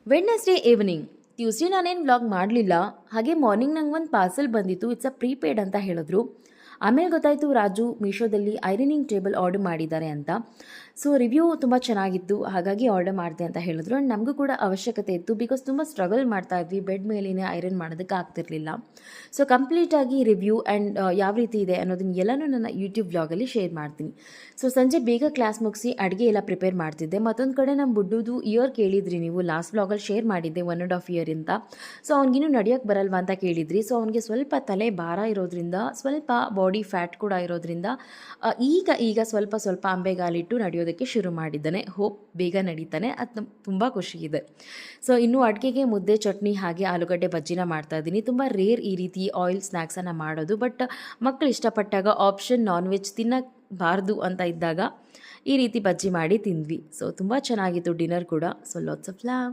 Wednesday evening. Tuesday ನಾನೇನು vlog ಮಾಡಲಿಲ್ಲ. ಹಾಗೆ ಮಾರ್ನಿಂಗ್ ನಂಗೆ ಒಂದು ಪಾರ್ಸಲ್ ಬಂದಿತ್ತು. ಇಟ್ಸ್ ಅ ಪ್ರೀಪೇಯ್ಡ್ ಅಂತ ಹೇಳಿದ್ರು. ಆಮೇಲೆ ಗೊತ್ತಾಯಿತು ರಾಜು ಮೀಶೋದಲ್ಲಿ ಐರನಿಂಗ್ ಟೇಬಲ್ ಆರ್ಡರ್ ಮಾಡಿದ್ದಾರೆ ಅಂತ. ಸೊ ರಿವ್ಯೂ ತುಂಬ ಚೆನ್ನಾಗಿತ್ತು, ಹಾಗಾಗಿ ಆರ್ಡರ್ ಮಾಡಿದೆ ಅಂತ ಹೇಳಿದ್ರು. ಆ್ಯಂಡ್ ನಮಗೂ ಕೂಡ ಅವಶ್ಯಕತೆ ಇತ್ತು, ಬಿಕಾಸ್ ತುಂಬ ಸ್ಟ್ರಗಲ್ ಮಾಡ್ತಾ ಇದ್ವಿ, ಬೆಡ್ ಮೇಲೇ ಐರನ್ ಮಾಡೋದಕ್ಕೆ ಆಗ್ತಿರ್ಲಿಲ್ಲ. ಸೊ ಕಂಪ್ಲೀಟಾಗಿ ರಿವ್ಯೂ ಆ್ಯಂಡ್ ಯಾವ ರೀತಿ ಇದೆ ಅನ್ನೋದನ್ನ ಎಲ್ಲನೂ ನನ್ನ ಯೂಟ್ಯೂಬ್ ವ್ಲಾಗಲ್ಲಿ ಶೇರ್ ಮಾಡ್ತೀನಿ. ಸೊ ಸಂಜೆ ಬೇಗ ಕ್ಲಾಸ್ ಮುಗಿಸಿ ಅಡುಗೆ ಎಲ್ಲ ಪ್ರಿಪೇರ್ ಮಾಡ್ತಿದ್ದೆ. ಮತ್ತೊಂದು ಕಡೆ ನಮ್ಮ ಬುಡ್ಡುದು ಇಯರ್ ಕೇಳಿದ್ರಿ ನೀವು, ಲಾಸ್ಟ್ ವ್ಲಾಗಲ್ಲಿ ಶೇರ್ ಮಾಡಿದ್ದೆ 1.5 ಇಯರ್ ಅಂತ. ಸೊ ಅವ್ನಿಗಿನ್ನೂ ನಡೆಯೋಕ್ಕೆ ಬರಲ್ವಾ ಅಂತ ಕೇಳಿದ್ರಿ. ಸೊ ಅವನಿಗೆ ಸ್ವಲ್ಪ ತಲೆ ಭಾರ ಇರೋದ್ರಿಂದ, ಸ್ವಲ್ಪ ಬಾಡಿ ಫ್ಯಾಟ್ ಕೂಡ ಇರೋದ್ರಿಂದ ಈಗ ಸ್ವಲ್ಪ ಸ್ವಲ್ಪ ಅಂಬೆಗಾಲಿಟ್ಟು ನಡೆಯೋದಕ್ಕೆ ಶುರು ಮಾಡಿದ್ದಾನೆ. ಹೋಪ್ ಬೇಗ ನಡೀತಾನೆ, ಅದು ತುಂಬ ಖುಷಿ ಇದೆ. ಸೊ ಇನ್ನು ಅಡುಗೆಗೆ ಮುದ್ದೆ, ಚಟ್ನಿ ಹಾಗೆ ಆಲೂಗಡ್ಡೆ ಬಜ್ಜಿನ ಮಾಡ್ತಾ ಇದ್ದೀನಿ. ತುಂಬ ರೇರ್ ಈ ರೀತಿ ಆಯಿಲ್ ಸ್ನ್ಯಾಕ್ಸನ್ನು ಮಾಡೋದು, ಬಟ್ ಮಕ್ಕಳು ಇಷ್ಟಪಟ್ಟಾಗ ಆಪ್ಷನ್ ನಾನ್ ವೆಜ್ ತಿನ್ನಬಾರ್ದು ಅಂತ ಇದ್ದಾಗ ಈ ರೀತಿ ಬಜ್ಜಿ ಮಾಡಿ ತಿಂದ್ವಿ. ಸೊ ತುಂಬ ಚೆನ್ನಾಗಿತ್ತು ಡಿನ್ನರ್ ಕೂಡ. So lots of love.